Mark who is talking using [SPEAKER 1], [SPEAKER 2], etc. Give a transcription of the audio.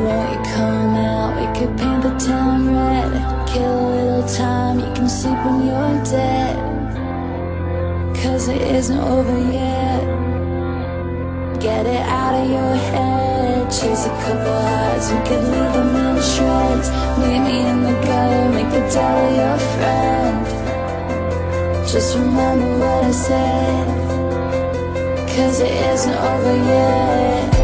[SPEAKER 1] won't you come out? We could paint the town red, kill a little time. You can sleep when you're dead, 'cause it isn't over yet. Get it out of your head. Chase a couple hearts, we could leave them in shreds. Meet me in the gutter, make the devil your friend. Just remember what I said, 'cause it isn't over yet.